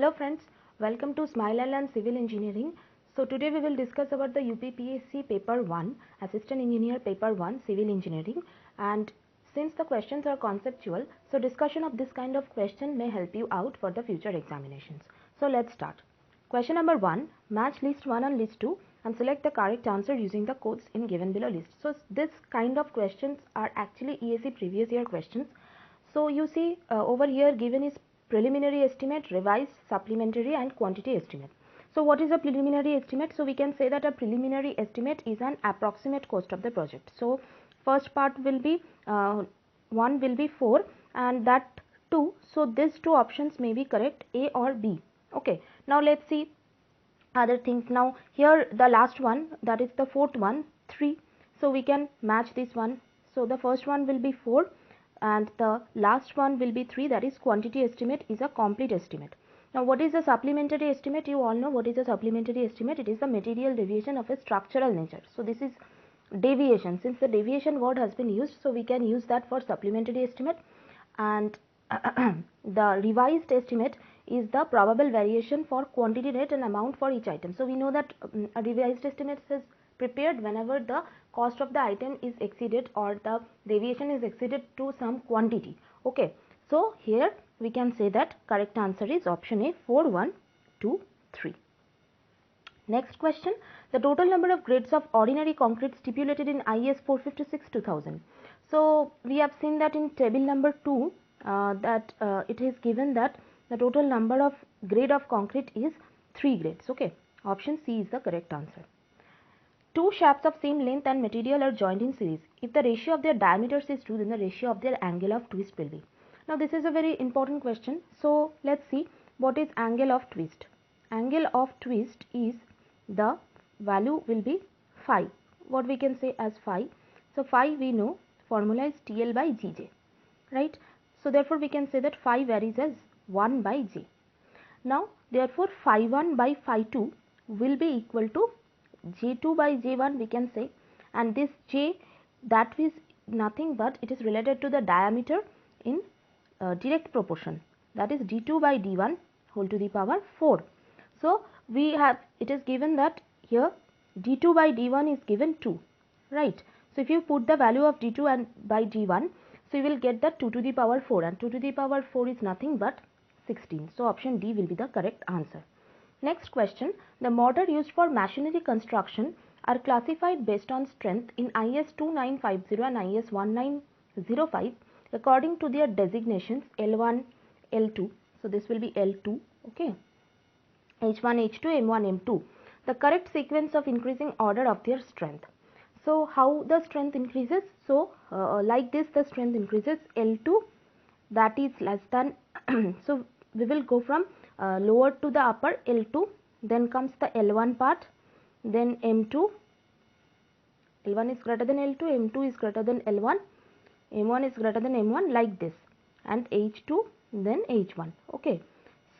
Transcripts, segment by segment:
Hello friends, welcome to Smile and Learn Civil Engineering. So today we will discuss about the UPPSC paper 1, Assistant Engineer paper 1, Civil Engineering, and since the questions are conceptual, so discussion of this kind of question may help you out for the future examinations. So let's start. Question number 1, match list 1 and list 2 and select the correct answer using the codes in given below list. So this kind of questions are actually ESE previous year questions. So you see over here given is preliminary estimate, revised, supplementary and quantity estimate. So what is a preliminary estimate? So we can say that a preliminary estimate is an approximate cost of the project. So first part will be 1 will be 4 and that 2. So these two options may be correct, A or B. Okay, now let's see other things. Now here the last one, that is the fourth one, 3. So we can match this one. So the first one will be 4 and the last one will be 3, that is quantity estimate is a complete estimate. Now what is a supplementary estimate? You all know what is a supplementary estimate. It is the material deviation of a structural nature. So this is deviation. Since the deviation word has been used, so we can use that for supplementary estimate. And the revised estimate is the probable variation for quantity, rate and amount for each item. So we know that a revised estimate is prepared whenever the cost of the item is exceeded or the deviation is exceeded to some quantity. Okay, so here we can say that correct answer is option A, 4, 1, 2, 3. Next question, the total number of grades of ordinary concrete stipulated in IS 456/2000. So we have seen that in table number 2 that it is given that the total number of grade of concrete is 3 grades. Okay, option C is the correct answer. Two shafts of same length and material are joined in series. If the ratio of their diameters is 2, then the ratio of their angle of twist will be. Now this is a very important question. So let's see what is angle of twist. Angle of twist is, the value will be phi. What we can say as phi. So phi we know formula is TL by GJ, right? So therefore we can say that phi varies as 1 by J. Now therefore phi 1 by phi 2 will be equal to J2 by J1 we can say, and this J, that is nothing but it is related to the diameter in direct proportion, that is D2 by D1 whole to the power 4. So we have, it is given that here D2 by D1 is given 2, right? So if you put the value of D2 and by D1, so you will get that 2 to the power 4, and 2 to the power 4 is nothing but 16. So option D will be the correct answer. Next question, the mortar used for machinery construction are classified based on strength in IS 2950 and IS 1905 according to their designations L1, L2. So this will be L2, okay, H1, H2, M1, M2. The correct sequence of increasing order of their strength. So how the strength increases? So like this the strength increases, L2 that is less than so we will go from lower to the upper, L2, then comes the L1 part, then M2, L1 is greater than L2, M2 is greater than L1, M1 is greater than M1, like this, and H2, then H1. Okay,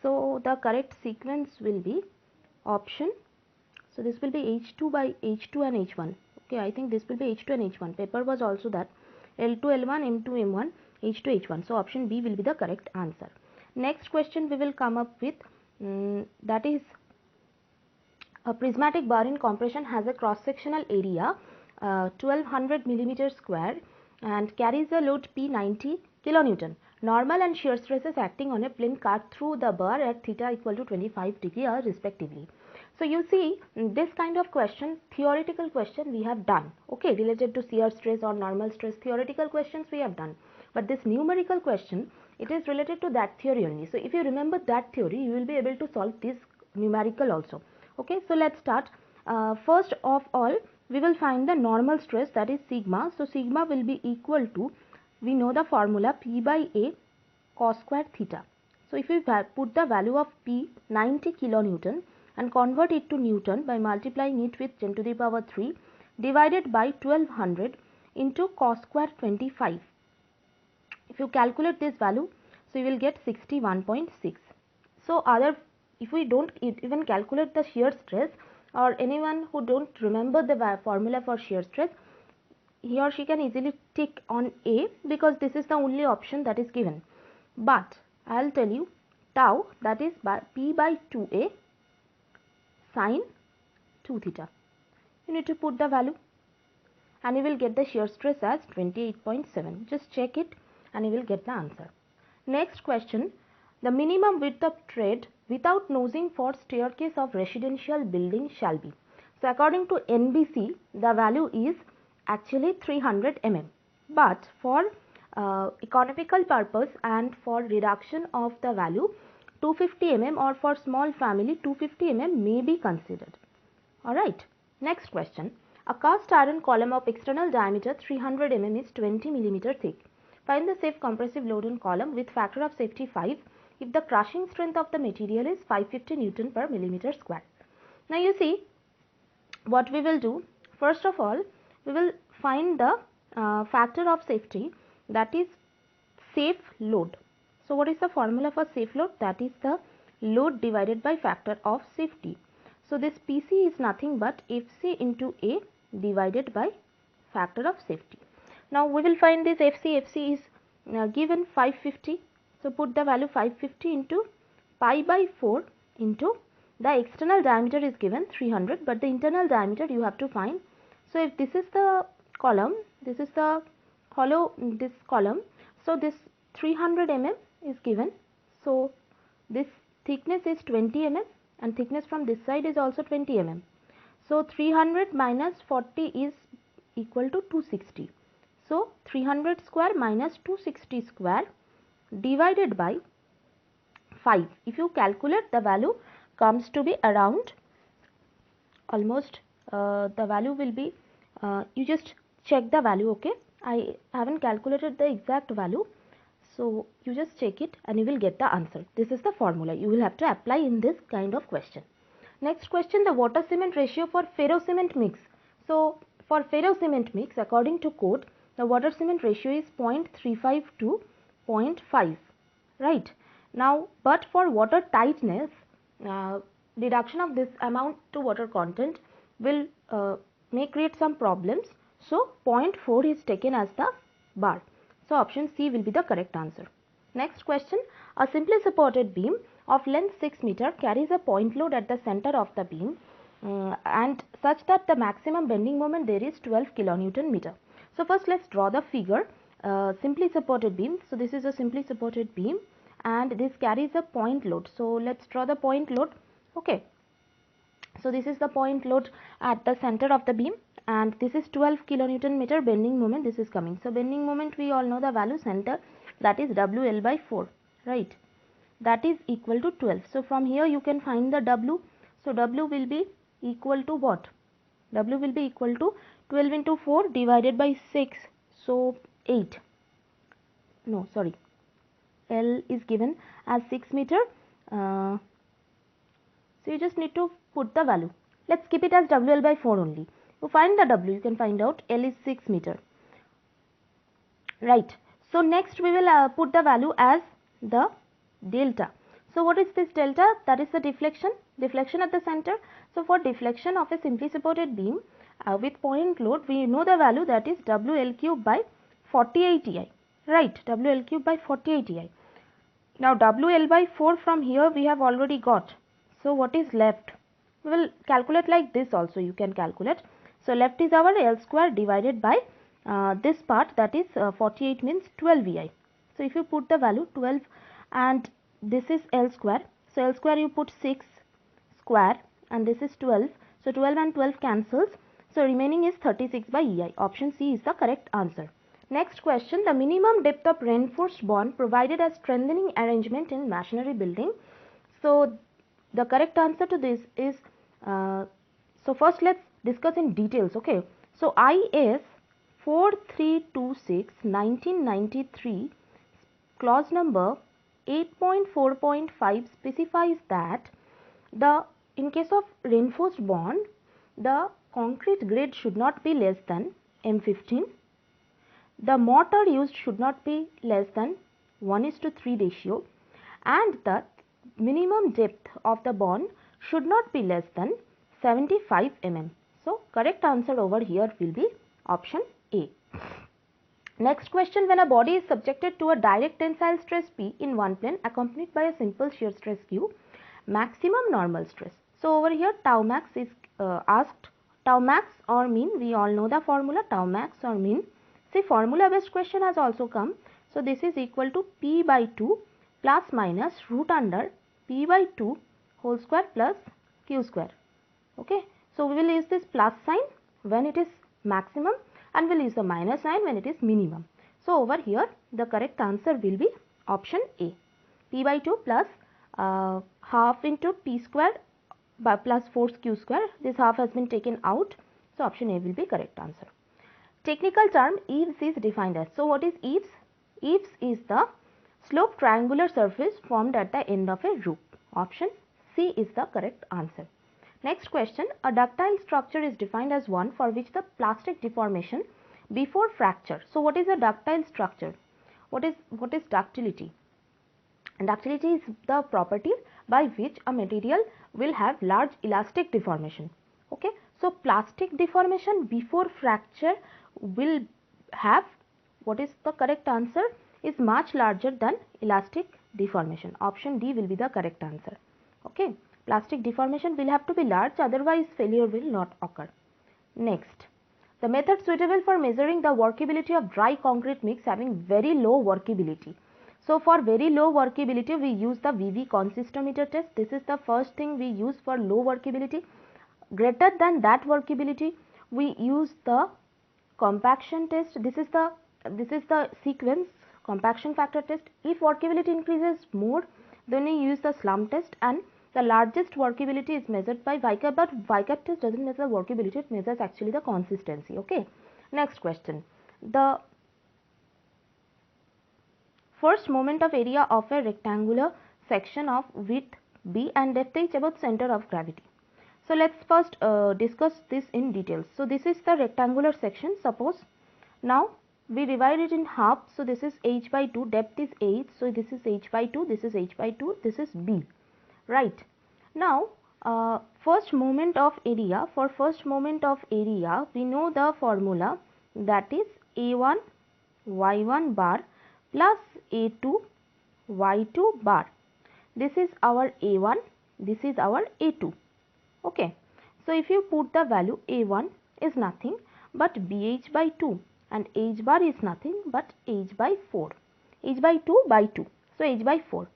so the correct sequence will be option, so this will be H2 by H2 and H1. Okay, I think this will be H2 and H1. Paper was also that L2, L1, M2, M1, H2, H1. So option B will be the correct answer. Next question we will come up with, that is a prismatic bar in compression has a cross sectional area 1200 millimeter square and carries a load P 90 kilonewton. Normal and shear stresses acting on a plane cut through the bar at theta equal to 25 degree are respectively. So you see this kind of question, theoretical question we have done, okay, related to shear stress or normal stress, theoretical questions we have done, but this numerical question, it is related to that theory only. So if you remember that theory, you will be able to solve this numerical also. Okay, so let's start. First of all, we will find the normal stress, that is sigma. So sigma will be equal to, we know the formula, P by A cos square theta. So if we put the value of P 90 kilonewton and convert it to Newton by multiplying it with 10 to the power 3 divided by 1200 into cos square 25. If you calculate this value, so you will get 61.6. So if we don't even calculate the shear stress, or anyone who don't remember the formula for shear stress, he or she can easily tick on A because this is the only option that is given. But I'll tell you, tau, that is by P by 2a sine 2 theta. You need to put the value and you will get the shear stress as 28.7. Just check it and you will get the answer. Next question, the minimum width of tread without nosing for staircase of residential building shall be. So according to NBC, the value is actually 300 mm, but for economical purpose and for reduction of the value 250 mm, or for small family 250 mm may be considered. Alright, next question. A cast iron column of external diameter 300 mm is 20 mm thick. Find the safe compressive load on column with factor of safety 5 if the crushing strength of the material is 550 Newton per millimeter square. Now you see what we will do. First of all, we will find the factor of safety, that is safe load. So what is the formula for safe load? That is the load divided by factor of safety. So this PC is nothing but FC into A divided by factor of safety. Now we will find this FC. FC is given 550. So put the value 550 into pi by 4 into the external diameter is given 300, but the internal diameter you have to find. So if this is the column, this is the hollow, this column, so this 300 mm is given. So this thickness is 20 mm and thickness from this side is also 20 mm. So 300 minus 40 is equal to 260. So 300 square minus 260 square divided by 5. If you calculate, the value comes to be around almost the value will be you just check the value. Okay, I haven't calculated the exact value, so you just check it and you will get the answer. This is the formula you will have to apply in this kind of question. Next question, the water cement ratio for ferro cement mix. So for ferro cement mix, according to code, the water cement ratio is 0.35 to 0.5, right? Now but for water tightness, reduction of this amount to water content will may create some problems. So 0.4 is taken as the bar. So option C will be the correct answer. Next question, a simply supported beam of length 6 meter carries a point load at the center of the beam and such that the maximum bending moment there is 12 kilonewton meter. So first let's draw the figure. Simply supported beam. So this is a simply supported beam and this carries a point load. So let's draw the point load. Okay, so this is the point load at the center of the beam and this is 12 kilonewton meter bending moment. This is coming. So bending moment we all know the value, center, that is WL by 4, right? That is equal to 12. So from here you can find the W. So W will be equal to what? W will be equal to 12 into 4 divided by 6. So 8. No, sorry. L is given as 6 meter. So you just need to put the value. Let's keep it as WL by 4 only. To find the W, you can find out L is 6 meter. Right. So next we will put the value as the delta. So what is this delta? That is the deflection at the center. So for deflection of a simply supported beam with point load, we know the value, that is WL cube by 48 EI. Right, WL cube by 48 EI. Now WL by 4 from here we have already got. So what is left? We will calculate like this also, you can calculate. So left is our L square divided by this part, that is 48 means 12 EI. So if you put the value 12 and this is L square. So L square you put 6 square and this is 12. So 12 and 12 cancels. So remaining is 36 by EI. Option C is the correct answer. Next question, the minimum depth of reinforced bond provided as strengthening arrangement in masonry building. So the correct answer to this is, so first let's discuss in details. Okay, so IS 4326 1993 clause number 8.4.5 specifies that in case of reinforced bond, the concrete grade should not be less than M15. The mortar used should not be less than 1:3 ratio and the minimum depth of the bond should not be less than 75 mm. So correct answer over here will be option A. Next question, when a body is subjected to a direct tensile stress P in one plane accompanied by a simple shear stress Q, maximum normal stress. So over here tau max is asked. Tau max or mean, we all know the formula, tau max or mean. See, formula based question has also come. So this is equal to P by 2 plus minus root under P by 2 whole square plus Q square. Okay, so we will use this plus sign when it is maximum and we will use the minus sign when it is minimum. So over here the correct answer will be option A, P by 2 plus half into P square by plus 4Q square. This half has been taken out, so option A will be correct answer. Technical term eaves is defined as, so what is eaves? Eaves is the sloped triangular surface formed at the end of a roof. Option C is the correct answer. Next question, a ductile structure is defined as one for which the plastic deformation before fracture. So what is a ductile structure? What is ductility? And ductility is the property by which a material will have large elastic deformation. Okay, so plastic deformation before fracture will have, what is the correct answer, is much larger than elastic deformation. Option D will be the correct answer. Okay, plastic deformation will have to be large, otherwise failure will not occur. Next, the method suitable for measuring the workability of dry concrete mix having very low workability. So for very low workability we use the VV consistometer test. This is the first thing we use for low workability. Greater than that workability we use the compaction test. This is the sequence, compaction factor test. If workability increases more, then we use the slump test, and the largest workability is measured by Weichert, but Weichert test doesn't measure workability, it measures actually the consistency. Okay, next question, the first moment of area of a rectangular section of width B and depth h about center of gravity. So let's first discuss this in details. So this is the rectangular section. Suppose now we divide it in half. So this is h by 2, depth is h. So this is h by 2, this is h by 2, this is B. Right. Now first moment of area. For first moment of area we know the formula, that is A1 Y1 bar plus A2 Y2 bar. This is our A1, this is our A2. Okay, so if you put the value, A1 is nothing but BH by 2 and H bar is nothing but H by 4, H by 2 by 2, so H by 4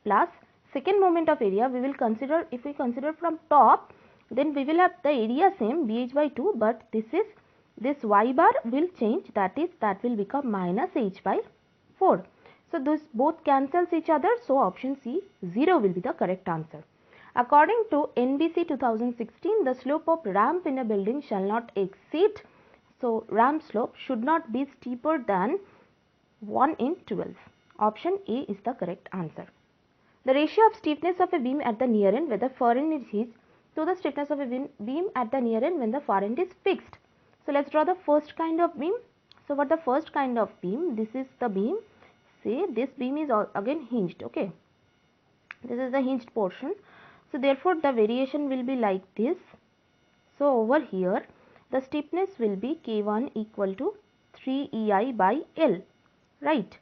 plus second moment of area we will consider, if we consider from top, then we will have the area same BH by 2, but this Y bar will change, that will become minus H by 4. So this both cancels each other, so option C 0 will be the correct answer. According to NBC 2016, the slope of ramp in a building shall not exceed, so ramp slope should not be steeper than 1 in 12. Option A is the correct answer. The ratio of stiffness of a beam at the near end, where the far end is hinged, to the stiffness of a beam at the near end when the far end is fixed. So let's draw the first kind of beam. So for the first kind of beam, this is the beam. Say this beam is again hinged. Okay, this is the hinged portion. So therefore the variation will be like this. So over here the stiffness will be K1 equal to 3 EI by L, right?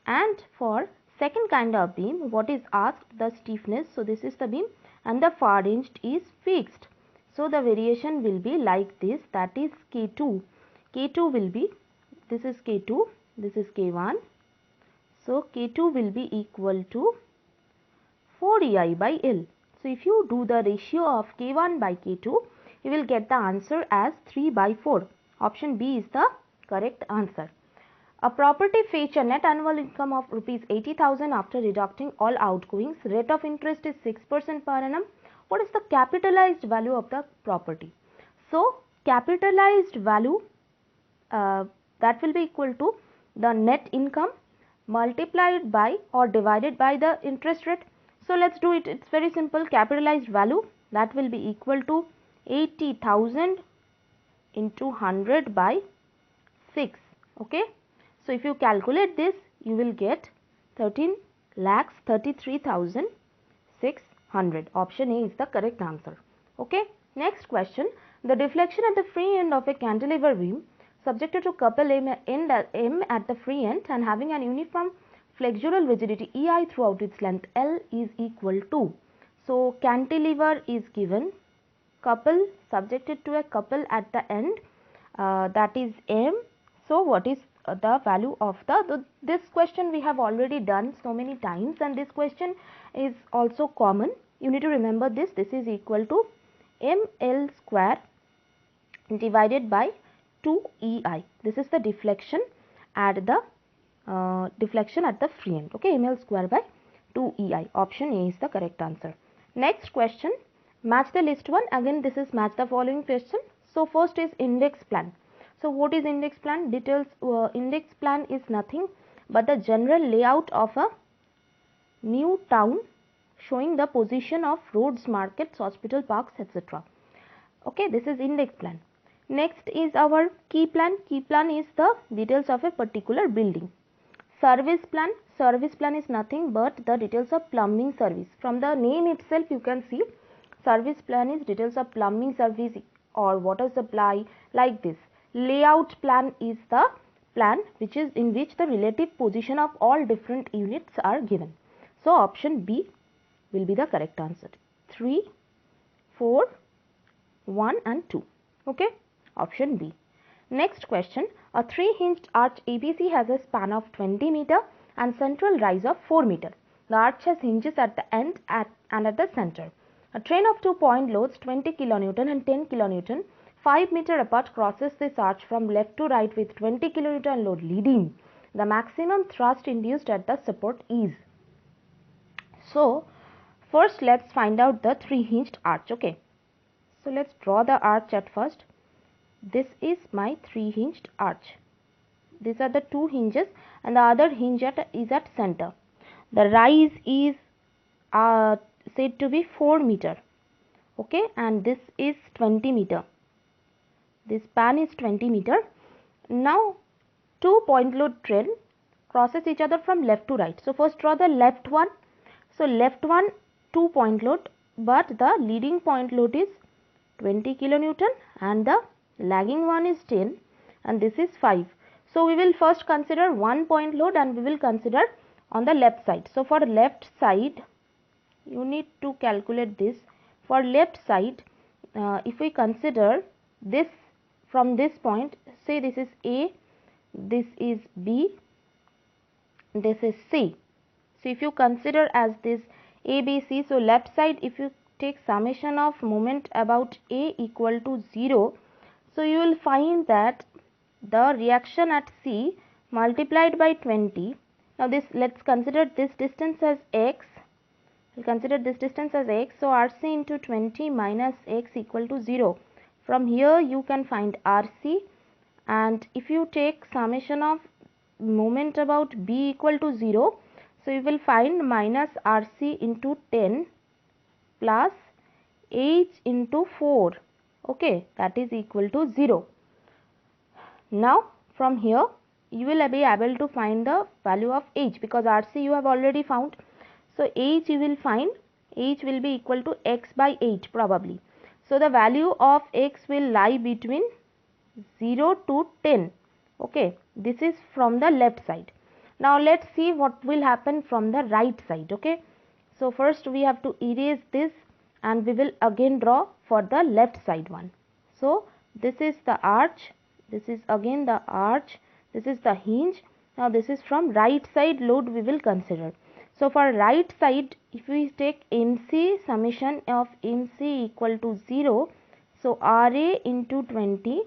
And for second kind of beam, what is asked, the stiffness. So this is the beam and the far end is fixed. So the variation will be like this, that is K2. K2 will be, this is K2, this is K1. So K2 will be equal to 4 EI by L. So if you do the ratio of K1 by K2, you will get the answer as 3 by 4. Option B is the correct answer. A property fetch a net annual income of rupees 80,000 after deducting all outgoings. Rate of interest is 6% per annum. What is the capitalized value of the property? So capitalized value, that will be equal to the net income multiplied by or divided by the interest rate. So let's do it. It's very simple. Capitalized value, that will be equal to 80,000 into 100 by 6. Okay. So if you calculate this, you will get 13,33,600. Option A is the correct answer. Okay. Next question. The deflection at the free end of a cantilever beam subjected to couple M at the free end and having an uniform flexural rigidity EI throughout its length, L is equal to. So cantilever is given, couple subjected to a couple at the end, that is M. So what is the value of this question we have already done so many times, and this question is also common. You need to remember this. This is equal to ML square divided by 2EI. This is the deflection at the free end. Okay, ML square by 2EI. Option A is the correct answer. Next question, match the list one. Again, this is match the following question. So first is index plan. So what is index plan? Details. Index plan is nothing but the general layout of a new town showing the position of roads, markets, hospital, parks, etc. Okay, this is index plan. Next is our key plan. Key plan is the details of a particular building. Service plan. Service plan is nothing but the details of plumbing service. From the name itself you can see service plan is details of plumbing service or water supply, like this. Layout plan is the plan which is in which the relative position of all different units are given. So option B will be the correct answer. 3, 4, 1 and 2. Okay, option B. Next question, a 3-hinged arch ABC has a span of 20 meter and central rise of 4 meter. The arch has hinges at the end and at the center. A train of 2 point loads 20 kilonewton and 10 kilonewton 5 meter apart crosses this arch from left to right with 20 kilonewton load leading. The maximum thrust induced at the support is. So first let's find out the 3-hinged arch. Okay, so let's draw the arch at first. This is my 3-hinged arch. These are the 2 hinges and the other hinge is at center. The rise is said to be 4 meter. Okay, and this is 20 meter. This span is 20 meter. Now 2 point load train crosses each other from left to right. So first draw the left one. So left one 2 point load, but the leading point load is 20 kilonewton and the lagging one is 10 and this is 5. So we will first consider 1 point load and we will consider on the left side. So for left side you need to calculate this. For left side if we consider this from this point, say this is A, this is B, this is C. So if you consider as this A, B, C, so left side if you take summation of moment about A equal to 0, so you will find that the reaction at C multiplied by 20. Now this, let's consider this distance as x. We'll consider this distance as x. So RC into 20 minus x equal to 0. From here you can find RC, and if you take summation of moment about B equal to 0, so you will find minus RC into 10 plus H into 4. Okay, that is equal to 0. Now from here you will be able to find the value of H, because RC you have already found. So H you will find, H will be equal to x by 8 probably. So the value of x will lie between 0 to 10. Okay, this is from the left side. Now let's see what will happen from the right side. Okay, so first we have to erase this and we will again draw for the left side one. So this is the arch, this is again the arch, this is the hinge. Now this is from right side load we will consider. So for right side, if we take MC, summation of MC equal to 0, so RA into 20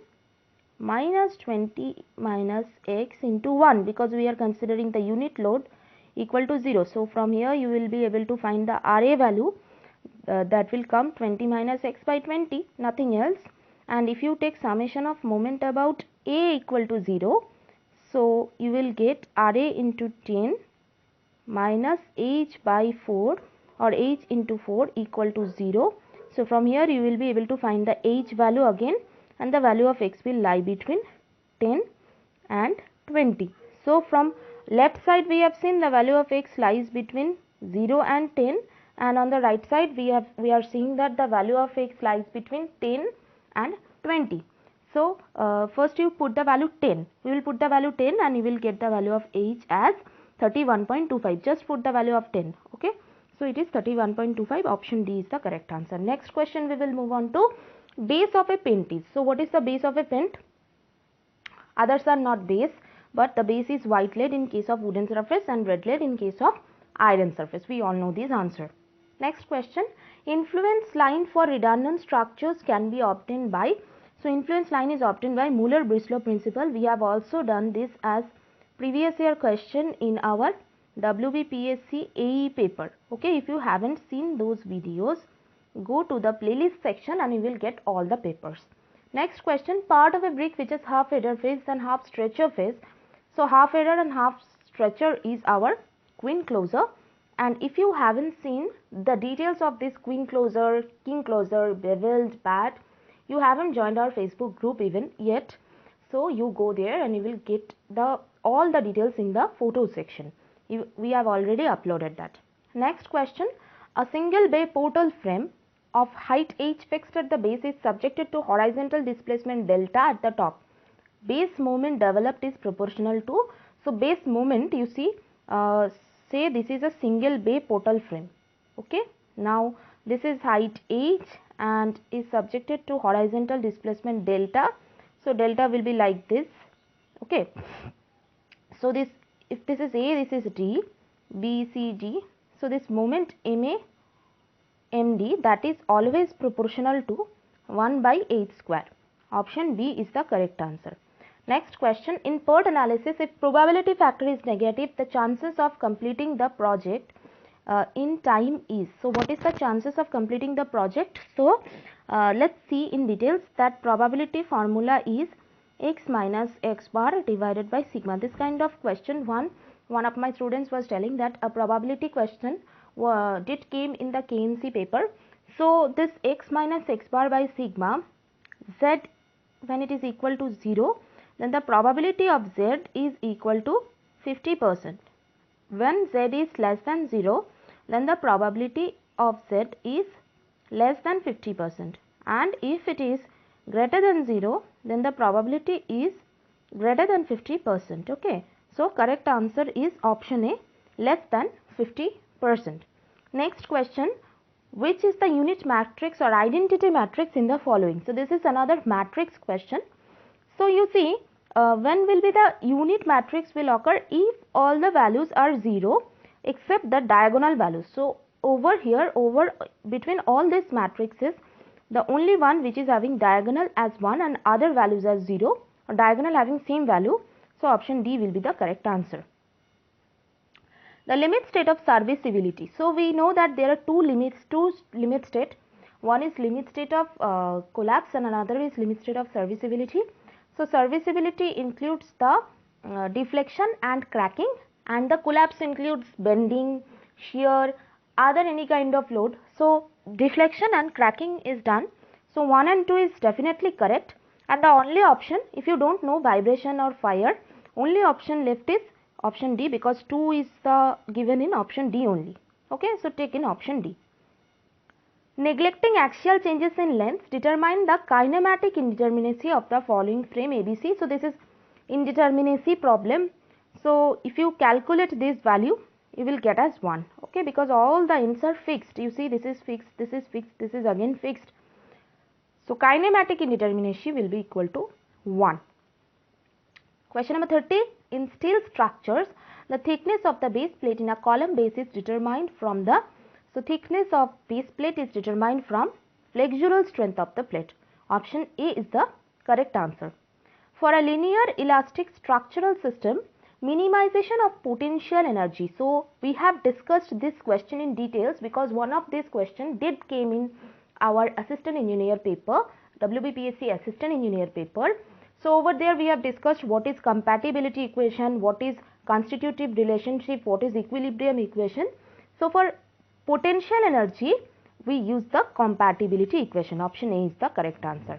minus 20 minus x into 1, because we are considering the unit load equal to 0. So from here you will be able to find the RA value, that will come 20 minus x by 20, nothing else. And if you take summation of moment about A equal to 0, so you will get RA into 10 minus H by 4 or H into 4 equal to 0. So from here you will be able to find the H value again, and the value of x will lie between 10 and 20. So from left side we have seen the value of x lies between 0 and 10, and on the right side we are seeing that the value of x lies between 10 and 20. So first you put the value 10. We will put the value 10 and you will get the value of H as 31.25. Just put the value of 10. Okay. So it is 31.25. Option D is the correct answer. Next question we will move on to base of a pent is. So what is the base of a pent? Others are not base, but the base is white lead in case of wooden surface and red lead in case of iron surface. We all know this answer. Next question, influence line for redundant structures can be obtained by. So influence line is obtained by Muller-Breslau principle. We have also done this as previous year question in our WBPSC AE paper. Okay, if you haven't seen those videos, go to the playlist section and you will get all the papers. Next question, part of a brick which is half header face and half stretcher face. So half header and half stretcher is our queen closer, and if you haven't seen the details of this queen closer, king closer, beveled, bat, you haven't joined our Facebook group even yet. So you go there and you will get all the details in the photo section. We have already uploaded that. Next question, a single bay portal frame of height h fixed at the base is subjected to horizontal displacement delta at the top. Base moment developed is proportional to, so base moment you see, say this is a single bay portal frame. Okay, now this is height h and is subjected to horizontal displacement delta. So delta will be like this. Okay, so this, if this is A, this is D, B, C, D. So this moment MA MD, that is always proportional to 1 by h square. Option B is the correct answer. Next question, in PERT analysis, if probability factor is negative, the chances of completing the project in time is. So what is the chances of completing the project? So let's see in details. That probability formula is x minus x bar divided by sigma. This kind of question, one of my students was telling that a probability question did came in the KNC paper. So this x minus x bar by sigma, z when it is equal to 0, then the probability of z is equal to 50%. When z is less than 0, then the probability of z is less than 50%, and if it is greater than 0, then the probability is greater than 50%. Okay, so correct answer is option A, less than 50%. Next question, which is the unit matrix or identity matrix in the following? So this is another matrix question. So you see, when will be the unit matrix will occur? If all the values are 0 except the diagonal values. So over here, between all these matrices, the only one which is having diagonal as 1 and other values as 0, or diagonal having same value. So option D will be the correct answer. The limit state of serviceability. So we know that there are two limit state. One is limit state of collapse and another is limit state of serviceability. So serviceability includes the deflection and cracking, and the collapse includes bending, shear, other any kind of load. So deflection and cracking is done. So 1 and 2 is definitely correct, and the only option, if you don't know vibration or fire, only option left is option D, because 2 is given in option D only. Okay, so take in option D. Neglecting axial changes in length, determine the kinematic indeterminacy of the following frame ABC. So this is indeterminacy problem. So if you calculate this value, you will get as 1. Okay, because all the ends are fixed. You see, this is fixed, this is fixed, this is again fixed. So kinematic indeterminacy will be equal to 1. Question number 30. In steel structures, the thickness of the base plate in a column base is determined from the, so thickness of base plate is determined from flexural strength of the plate. Option A is the correct answer. For a linear elastic structural system, minimization of potential energy. So we have discussed this question in details, because one of these questions did came in our assistant engineer paper, WBPSC assistant engineer paper. So over there we have discussed what is compatibility equation, what is constitutive relationship, what is equilibrium equation. So for potential energy we use the compatibility equation. Option A is the correct answer.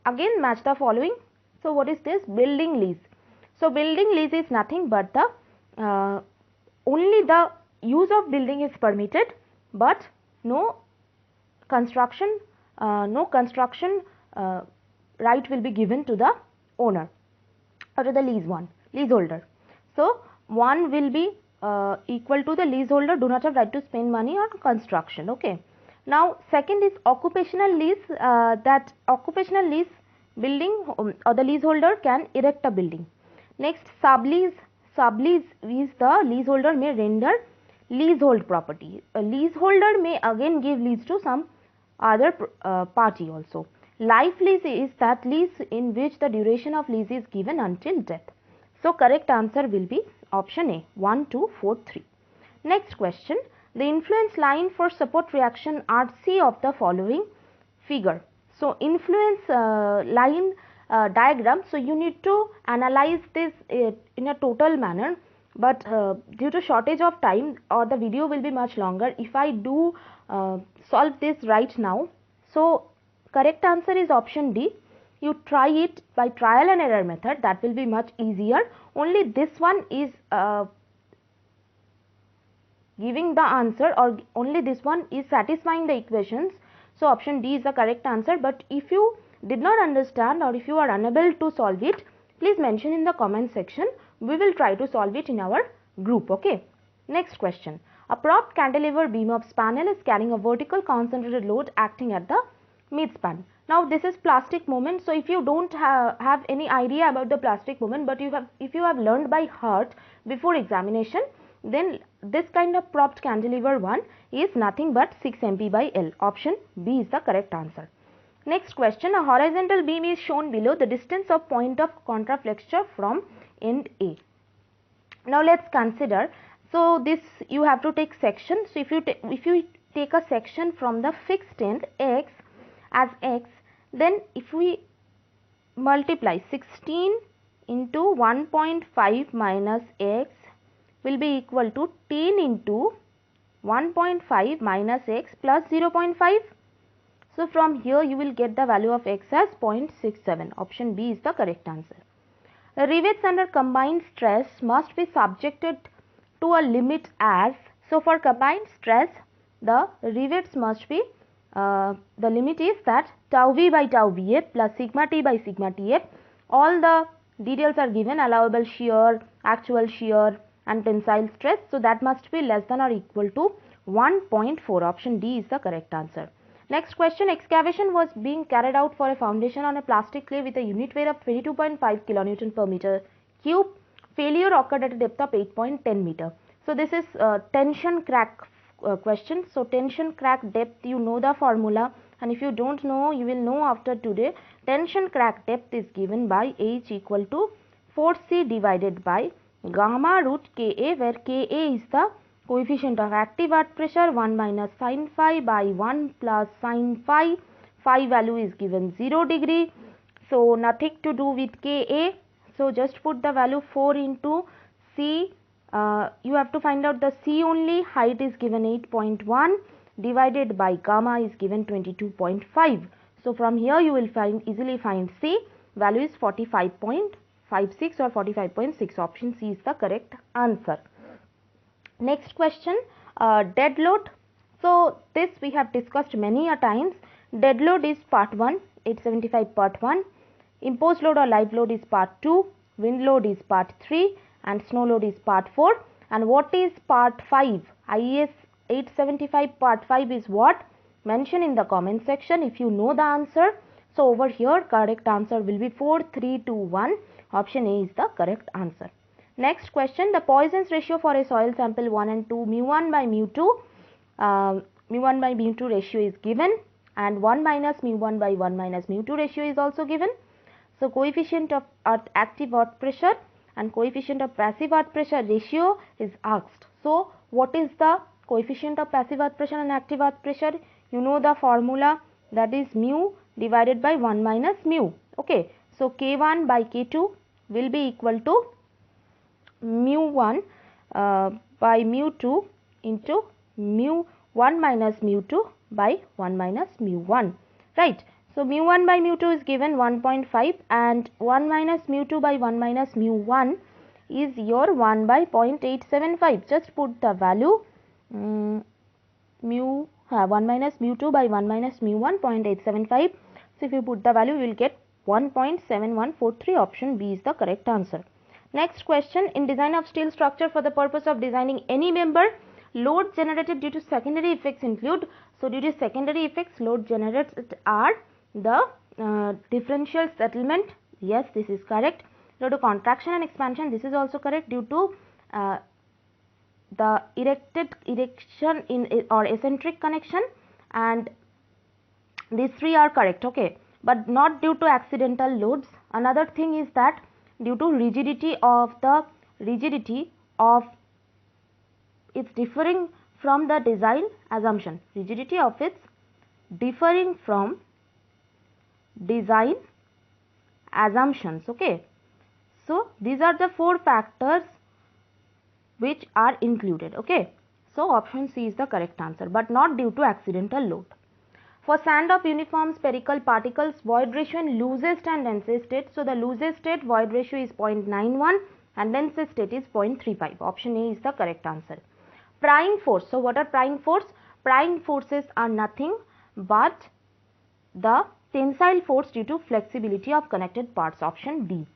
Again match the following. So what is this? Building lease. So building lease is nothing but the only the use of building is permitted, but no construction right will be given to the owner or to the leaseholder. So 1 will be equal to the leaseholder do not have right to spend money on construction. Okay. Now second is occupational lease, that occupational lease building or the leaseholder can erect a building. Next, sublease. Sublease is the leaseholder may render leasehold property. A leaseholder may again give lease to some other party also. Life lease is that lease in which the duration of lease is given until death. So correct answer will be option A, 1, 2, 4, 3. Next question, the influence line for support reaction RC of the following figure. So influence line diagram, so you need to analyze this in a total manner, but due to shortage of time or the video will be much longer if I do solve this right now. So correct answer is option D. You try it by trial and error method, that will be much easier. Only this one is giving the answer, or only this one is satisfying the equations. So option D is the correct answer. But if you did not understand or if you are unable to solve it, please mention in the comment section. We will try to solve it in our group. Okay. Next question. A propped cantilever beam of spanel is carrying a vertical concentrated load acting at the midspan. Now this is plastic moment. So if you don't have any idea about the plastic moment, but if you have learned by heart before examination, then this kind of propped cantilever one is nothing but 6 MP by L. Option B is the correct answer. Next question, a horizontal beam is shown below the distance of point of contraflexure from end A. Now let's consider, so this you have to take section. So if you take a section from the fixed end X as X, then if we multiply 16 into 1.5 minus X will be equal to 10 into 1.5 minus X plus 0.5. So from here you will get the value of X as 0.67. Option B is the correct answer. The rivets under combined stress must be subjected to a limit as, so for combined stress the rivets must be, the limit is that tau V by tau VF plus sigma T by sigma TF. All the details are given, allowable shear, actual shear and tensile stress. So that must be less than or equal to 1.4. Option D is the correct answer. Next question, excavation was being carried out for a foundation on a plastic clay with a unit weight of 22.5 kilonewton per meter cube. Failure occurred at a depth of 8.10 meter. So this is tension crack question. So tension crack depth, you know the formula, and if you don't know, you will know after today. Tension crack depth is given by H equal to 4C divided by gamma root Ka, where Ka is the coefficient of active earth pressure, 1 minus sin phi by 1 plus sin phi. Phi value is given 0 degree. So nothing to do with Ka. So just put the value 4 into C. You have to find out the C only. Height is given 8.1 divided by gamma is given 22.5. So from here you will easily find C. Value is 45.56 or 45.6. Option C is the correct answer. Next question, dead load. So this we have discussed many a times. Dead load is part 1, 875 part 1. Imposed load or live load is part 2. Wind load is part 3 and snow load is part 4. And what is part 5? IAS 875 part 5 is what? Mention in the comment section if you know the answer. So over here correct answer will be 4, 3, 2, 1. Option A is the correct answer. Next question, the Poisson's ratio for a soil sample 1 and 2, mu1 by mu2, mu1 by mu2 ratio is given, and 1 minus mu1 by 1 minus mu2 ratio is also given. So coefficient of active earth pressure and coefficient of passive earth pressure ratio is asked. So what is the coefficient of passive earth pressure and active earth pressure? You know the formula, that is mu divided by 1 minus mu. Okay, so K1 by K2 will be equal to mu1 by mu2 into mu1 minus mu2 by 1 minus mu1, right. So mu1 by mu2 is given 1.5 and 1 minus mu2 by 1 minus mu1 is your 1 by 0.875. Just put the value 1 minus mu2 by 1 minus mu1 0.875. So if you put the value, you will get 1.7143. Option B is the correct answer. Next question, in design of steel structure for the purpose of designing any member, load generated due to secondary effects include. So due to secondary effects, load generated are the differential settlement. Yes, this is correct. Due to contraction and expansion, this is also correct. Due to the erection in or eccentric connection, and these three are correct, okay, but not due to accidental loads. Another thing is that due to rigidity of it's differing from the design assumption, rigidity of its differing from design assumptions, okay. So these are the four factors which are included, okay. So option C is the correct answer, but not due to accidental load. For sand of uniform spherical particles, void ratio in loosest and densest state. So the loosest state void ratio is 0.91 and densest state is 0.35. Option A is the correct answer. Prying force. So what are prying force? Prying forces are nothing but the tensile force due to flexibility of connected parts. Option B.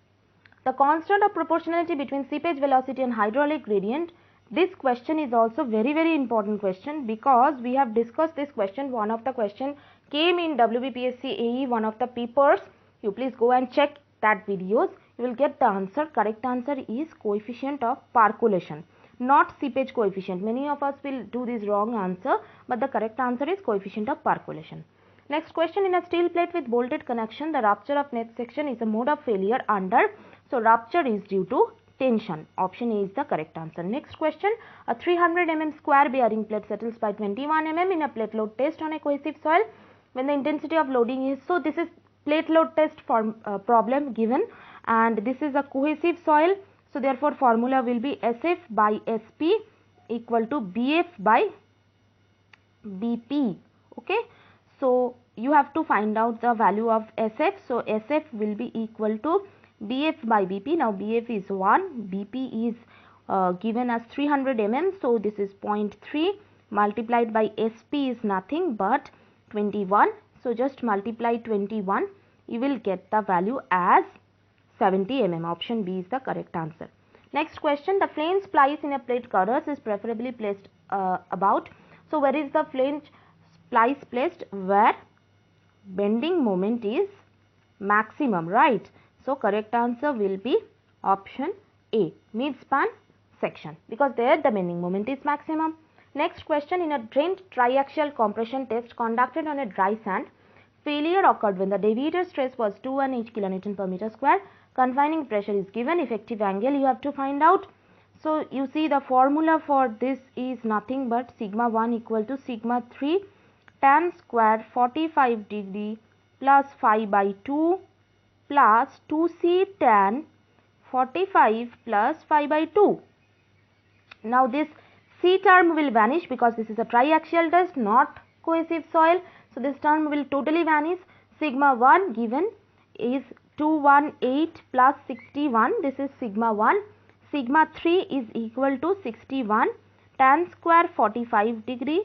The constant of proportionality between seepage velocity and hydraulic gradient. This question is also very important question, because we have discussed this question. One of the question came in WBPSC AE, one of the papers. You please go and check that videos. You will get the answer. Correct answer is coefficient of percolation, not seepage coefficient. Many of us will do this wrong answer, but the correct answer is coefficient of percolation. Next question, in a steel plate with bolted connection, the rupture of net section is a mode of failure under. So rupture is due to tension. Option A is the correct answer. Next question, a 300 mm square bearing plate settles by 21 mm in a plate load test on a cohesive soil when the intensity of loading is. So this is plate load test problem given, and this is a cohesive soil. So therefore formula will be SF by SP equal to BF by BP. Okay. So you have to find out the value of SF. So SF will be equal to BF by BP. Now BF is 1, BP is given as 300 mm. So this is 0.3 multiplied by SP is nothing but 21. So just multiply 21. You will get the value as 70 mm. Option B is the correct answer. Next question, the flange splice in a plate girders is preferably placed about. So where is the flange splice placed? Where bending moment is maximum, right? So correct answer will be option A, mid-span section, because there the bending moment is maximum. Next question, in a drained triaxial compression test conducted on a dry sand, failure occurred when the deviator stress was 218 kN per meter square. Confining pressure is given. Effective angle you have to find out. So you see the formula for this is nothing but sigma 1 equal to sigma 3 tan square 45 degree plus phi by 2 plus 2c tan 45 plus phi by 2. Now this c term will vanish because this is a triaxial test, not cohesive soil. So this term will totally vanish. Sigma 1 given is 218 plus 61. This is sigma 1. Sigma 3 is equal to 61 tan square 45 degree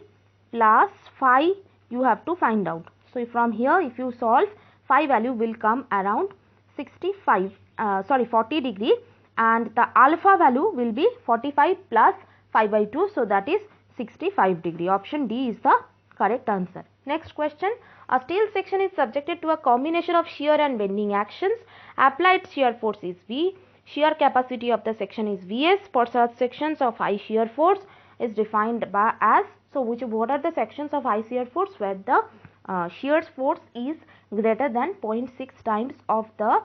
plus phi you have to find out. So from here if you solve, phi value will come around 40 degree, and the alpha value will be 45 plus 5 by 2, so that is 65 degree. Option D is the correct answer. Next question, a steel section is subjected to a combination of shear and bending actions. Applied shear force is V. Shear capacity of the section is Vs. For such sections of high shear force is defined by as, so what are the sections of high shear force where the shear force is greater than 0.6 times of the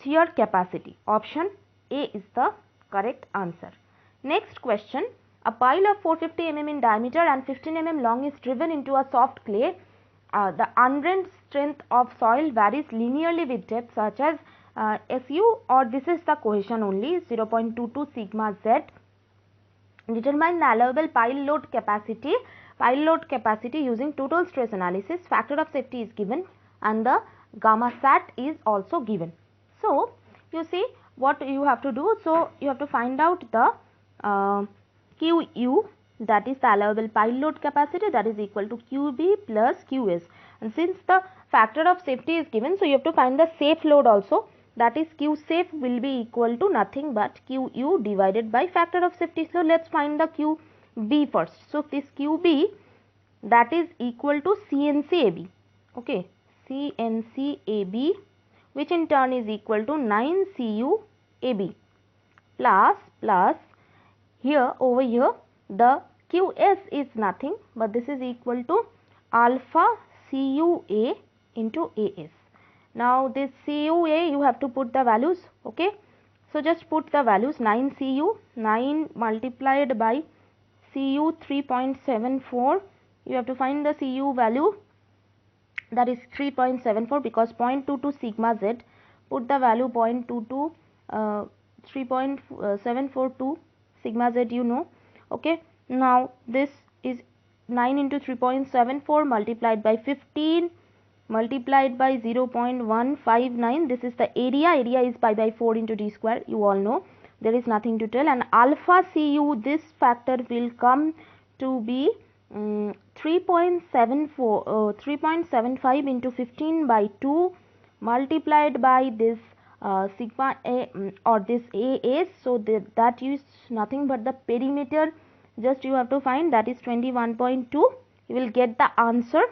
shear capacity. Option A is the correct answer. Next question, a pile of 450 mm in diameter and 15 mm long is driven into a soft clay. The undrained strength of soil varies linearly with depth such as SU, or this is the cohesion only, 0.22 sigma z. Determine the allowable pile load capacity. Pile load capacity using total stress analysis. Factor of safety is given and the gamma sat is also given. So you see what you have to do. So you have to find out the QU, that is the allowable pile load capacity, that is equal to QB plus QS. And since the factor of safety is given, so you have to find the safe load also, that is Q safe will be equal to nothing but QU divided by factor of safety. So let's find the QB first. So this QB, that is equal to CNCAB, okay, CNCAB, which in turn is equal to 9CUAB plus here over here the QS is nothing but this is equal to alpha CUA into AS. Now this CUA you have to put the values, okay. So just put the values. 9CU, 9 multiplied by CU 3.74, you have to find the CU value, that is 3.74 because 0.22 sigma z, put the value 0.22 3.742 sigma z, you know, okay. Now this is 9 into 3.74 multiplied by 15 multiplied by 0.159, this is the area is pi by 4 into d square, you all know, there is nothing to tell. And alpha Cu, this factor will come to be 3.75 into 15 by 2 multiplied by this sigma a or this AS, so that is nothing but the perimeter, just you have to find, that is 21.2, you will get the answer.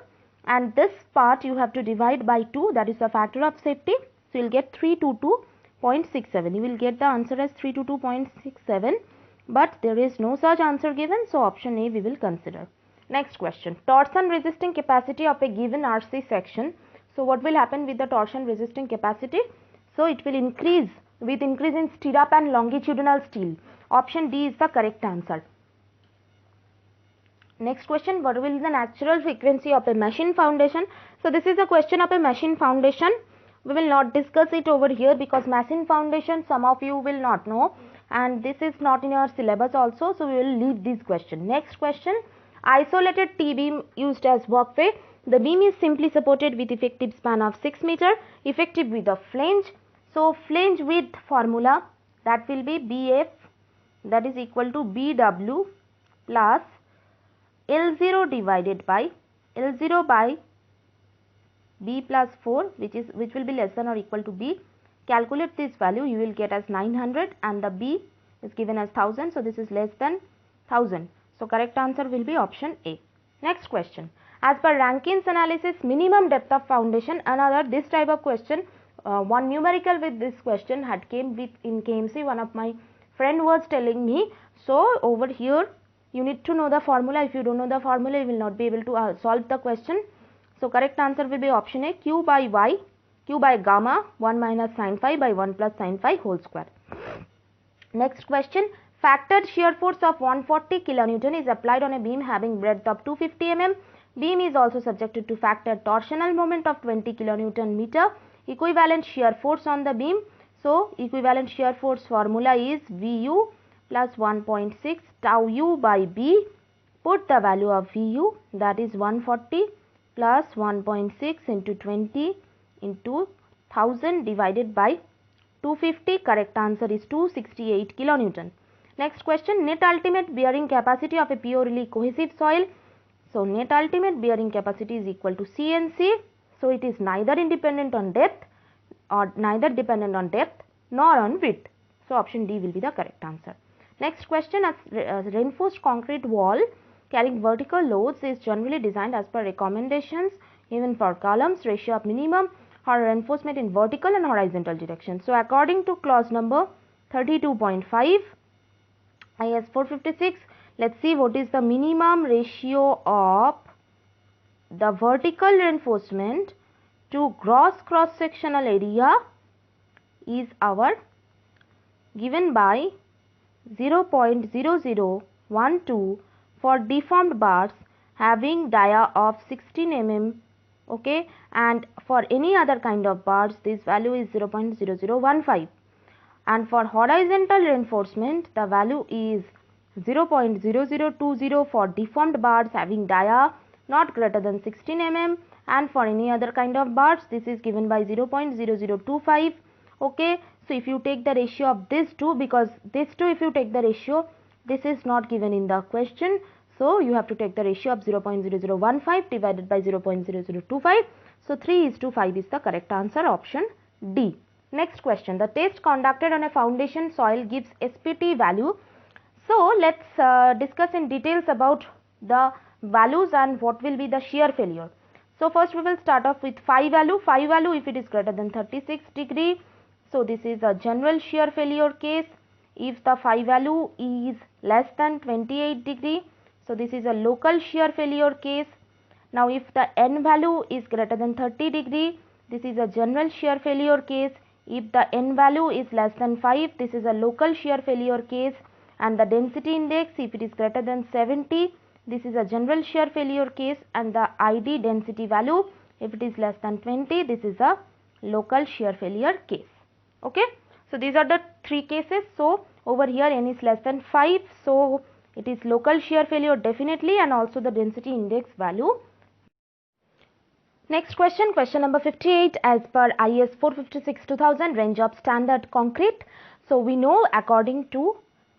And this part you have to divide by 2, that is the factor of safety, so you will get 322.67, you will get the answer as 322.67, but there is no such answer given, so option A we will consider. Next question, torsion resisting capacity of a given RC section. So what will happen with the torsion resisting capacity? So it will increase with increase in stirrup and longitudinal steel. Option D is the correct answer. Next question, what will be the natural frequency of a machine foundation? So this is a question of a machine foundation. We will not discuss it over here because machine foundation some of you will not know and this is not in your syllabus also, so we will leave this question. Next question, isolated T-beam used as workway. The beam is simply supported with effective span of 6 meter, effective width of flange. So flange width formula, that will be BF, that is equal to BW plus L0 divided by L0 by B plus 4, which will be less than or equal to B. Calculate this value, you will get as 900 and the B is given as 1000, so this is less than 1000. So correct answer will be option A. Next question, as per Rankine's analysis, minimum depth of foundation, another this type of question, one numerical with this question had came with in KMC, one of my friend was telling me. So over here you need to know the formula, if you don't know the formula you will not be able to solve the question. So correct answer will be option A, Q by Y, Q by gamma 1 minus sin phi by 1 plus sin phi whole square. Next question, factored shear force of 140 kilonewton is applied on a beam having breadth of 250 mm. Beam is also subjected to factored torsional moment of 20 kilonewton meter. Equivalent shear force on the beam. So equivalent shear force formula is VU plus 1.6 tau u by B. Put the value of VU, that is 140 plus 1.6 into 20 into 1000 divided by 250. Correct answer is 268 kilonewton. Next question, net ultimate bearing capacity of a purely cohesive soil. So net ultimate bearing capacity is equal to CNC. So it is neither independent on depth or neither dependent on depth nor on width. So option D will be the correct answer. Next question, as reinforced concrete wall carrying vertical loads is generally designed as per recommendations even for columns, ratio of minimum or reinforcement in vertical and horizontal direction. So according to clause number 32.5 IS 456, let's see what is the minimum ratio of the vertical reinforcement to gross cross sectional area is our given by 0.0012 for deformed bars having dia of 16 mm, okay, and for any other kind of bars this value is 0.0015, and for horizontal reinforcement the value is 0.0020 for deformed bars having dia not greater than 16 mm, and for any other kind of bars this is given by 0.0025, okay. So if you take the ratio of these two, because these two if you take the ratio, this is not given in the question, So you have to take the ratio of 0.0015 divided by 0.0025. So 3:5 is the correct answer, option D. Next question, the test conducted on a foundation soil gives SPT value. So let's discuss in details about the values and what will be the shear failure. So first we will start off with phi value. Phi value, if it is greater than 36 degree, so this is a general shear failure case. If the phi value is less than 28 degree, so this is a local shear failure case. Now if the n value is greater than 30 degree, this is a general shear failure case. If the n value is less than 5, this is a local shear failure case. And the density index, if it is greater than 70, this is a general shear failure case. And the ID density value, if it is less than 20, this is a local shear failure case. Okay, so these are the three cases. So over here n is less than 5, so it is local shear failure definitely, and also the density index value. Next question, question number 58, as per IS 456-2000 range of standard concrete. So we know according to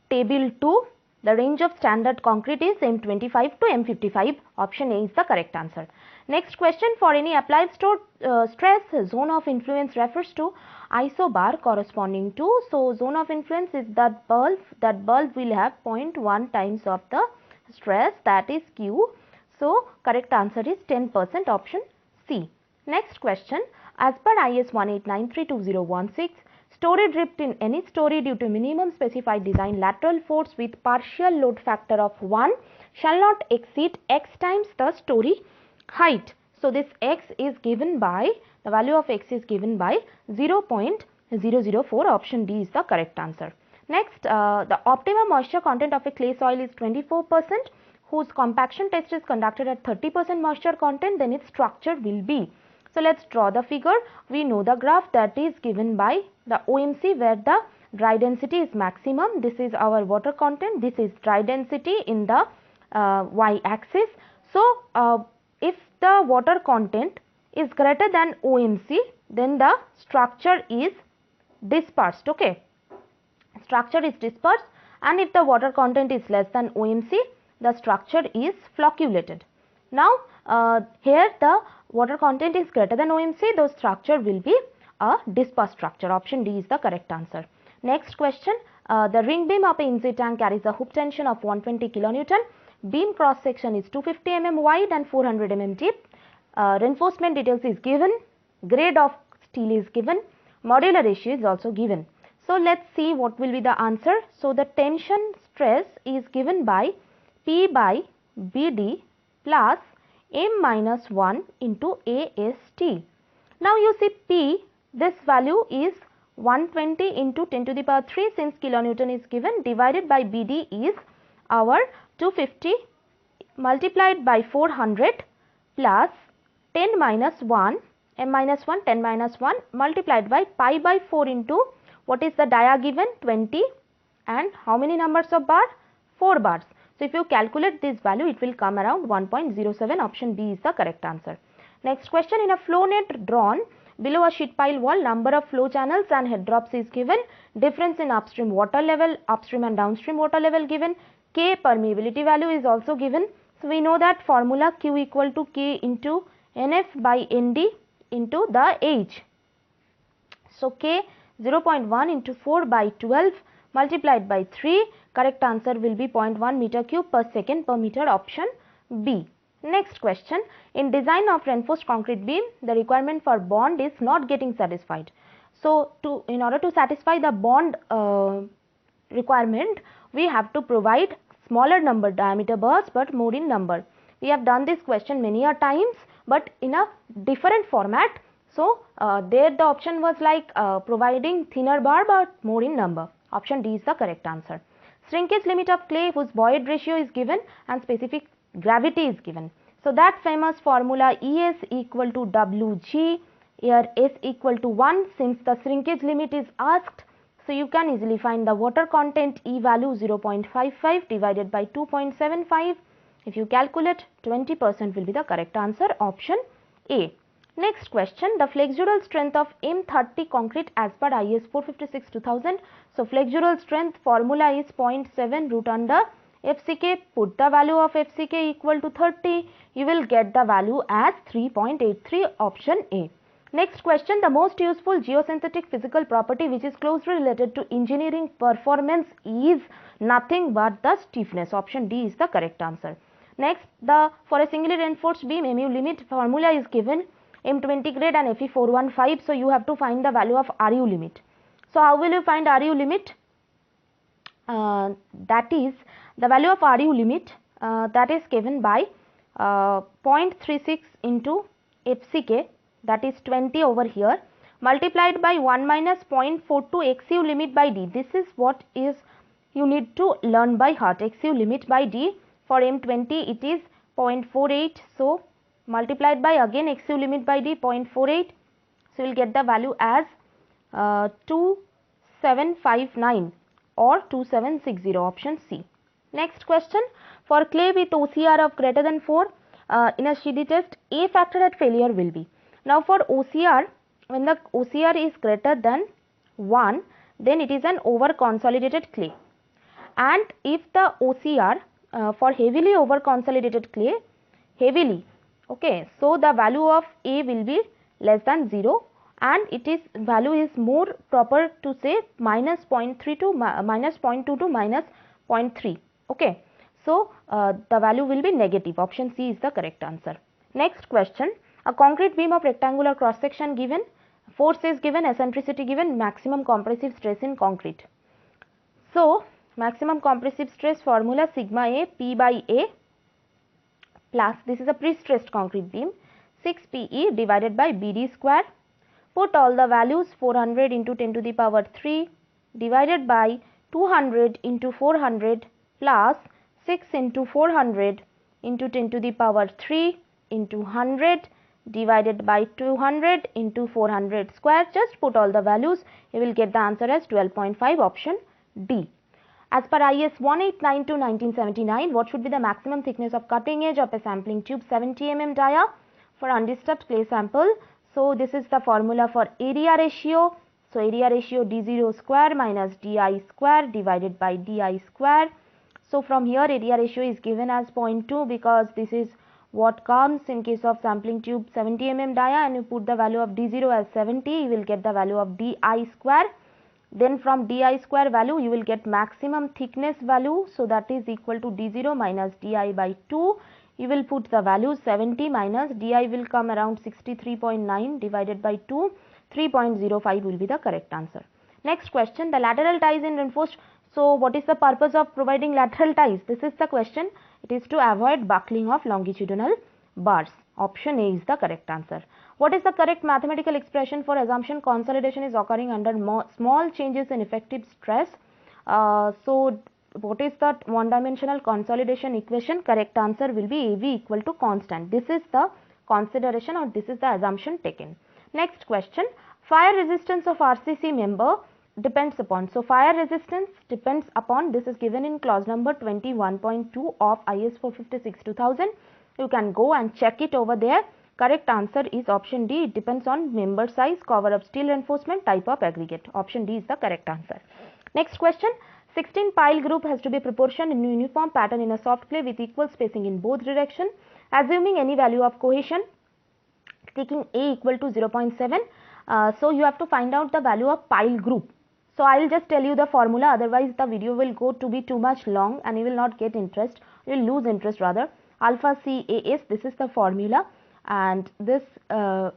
table 2, the range of standard concrete is M25 to M55. Option A is the correct answer. Next question, for any applied stress, zone of influence refers to isobar corresponding to. So zone of influence is that bulb will have 0.1 times of the stress, that is Q. So correct answer is 10%, option C. Next question, as per IS 1893-2016, story drift in any story due to minimum specified design lateral force with partial load factor of 1 shall not exceed x times the story height. So this x is given by, the value of x is given by 0.004, option D is the correct answer. Next, the optimum moisture content of a clay soil is 24%, whose compaction test is conducted at 30% moisture content, then its structure will be. So let's draw the figure. We know the graph that is given by the OMC, where the dry density is maximum. This is our water content. This is dry density in the y axis. So if the water content is greater than OMC, then the structure is dispersed. Okay, structure is dispersed, and if the water content is less than OMC, the structure is flocculated. Now here the water content is greater than OMC, the structure will be a dispersed structure. Option D is the correct answer. Next question, the ring beam of a INSEE tank carries a hoop tension of 120 kilonewton. Beam cross section is 250 mm wide and 400 mm deep. Reinforcement details is given. Grade of steel is given. Modular ratio is also given. So let's see what will be the answer. So the tension stress is given by P by BD plus M minus 1 into AST. Now you see P, this value is 120 into 10 to the power 3, since kilonewton is given, divided by BD is our 250 multiplied by 400 plus 10 minus 1, M minus 1, 10 minus 1 multiplied by pi by 4 into, what is the dia given, 20, and how many numbers of bar, 4 bars. So if you calculate this value, it will come around 1.07. Option B is the correct answer. Next question, in a flow net drawn below a sheet pile wall, number of flow channels and head drops is given. Difference in upstream water level, upstream and downstream water level given. K permeability value is also given. So we know that formula Q equal to K into NF by ND into the H. So K 0.1 into 4 by 12 multiplied by 3, correct answer will be 0.1 meter cube per second per meter, option B. Next question, in design of reinforced concrete beam, the requirement for bond is not getting satisfied. So in order to satisfy the bond requirement, we have to provide smaller number diameter bars but more in number. We have done this question many a times, but in a different format. So there the option was like providing thinner bar but more in number. Option D is the correct answer. Shrinkage limit of clay whose void ratio is given and specific gravity is given. So that famous formula ES equal to WG, here S equal to 1, since the shrinkage limit is asked. So you can easily find the water content E value 0.55 divided by 2.75. If you calculate, 20% will be the correct answer, option A. Next question, the flexural strength of M30 concrete as per IS 456-2000. So flexural strength formula is 0.7 root under FCK, put the value of FCK equal to 30, you will get the value as 3.83, option A. Next question, the most useful geosynthetic physical property which is closely related to engineering performance is nothing but the stiffness, option D is the correct answer. Next, for a singly reinforced beam MU limit formula is given, M20 grade and Fe415, so you have to find the value of RU limit. So how will you find RU limit? That is the value of RU limit that is given by 0.36 into FCK, that is 20 over here, multiplied by 1 minus 0.42 XU limit by D. This is what is you need to learn by heart. XU limit by D, for M20 it is 0.48, so multiplied by again XU limit by D 0.48, so you will get the value as 2759 or 2760, option C. Next question, for clay with OCR of greater than 4 in a CD test, A factor at failure will be. Now for OCR, when the OCR is greater than 1, then it is an over consolidated clay, and if the OCR for heavily over consolidated clay, heavily, okay, so the value of A will be less than 0, and it is value is more proper to say minus 0.3 to minus 0.2 to minus 0.3, okay. So the value will be negative, option C is the correct answer. Next question, a concrete beam of rectangular cross section given, force is given, eccentricity given, maximum compressive stress in concrete. So maximum compressive stress formula, sigma A P by A plus, this is a pre-stressed concrete beam, 6 PE divided by BD square. Put all the values, 400 into 10 to the power 3 divided by 200 into 400 plus 6 into 400 into 10 to the power 3 into 100 divided by 200 into 400 square. Just put all the values, you will get the answer as 12.5, option D. As per IS 189-1979, what should be the maximum thickness of cutting edge of a sampling tube 70 mm dia for undisturbed clay sample? So this is the formula for area ratio. So area ratio D0 square minus Di square divided by Di square. So from here area ratio is given as 0.2 because this is what comes in case of sampling tube 70 mm dia, and you put the value of D0 as 70, you will get the value of Di square. Then from Di square value you will get maximum thickness value, so that is equal to D0 minus Di by 2. You will put the value 70 minus Di will come around 63.9 divided by 2, 3.05 will be the correct answer. Next question, the lateral ties in reinforced. So what is the purpose of providing lateral ties? This is the question. It is to avoid buckling of longitudinal bars. Option A is the correct answer. What is the correct mathematical expression for assumption consolidation is occurring under small changes in effective stress? So what is the one dimensional consolidation equation? Correct answer will be AV equal to constant. This is the consideration, or this is the assumption taken. Next question, fire resistance of RCC member depends upon. So fire resistance depends upon, this is given in clause number 21.2 of IS 456-2000. You can go and check it over there. Correct answer is option D. It depends on member size, cover of steel reinforcement, type of aggregate. Option D is the correct answer. Next question, 16 pile group has to be proportioned in uniform pattern in a soft clay with equal spacing in both direction. Assuming any value of cohesion, taking A equal to 0.7. So you have to find out the value of pile group. So I will just tell you the formula, otherwise the video will go to be too much long and you will not get interest, you will lose interest rather. Alpha C AS, this is the formula, and this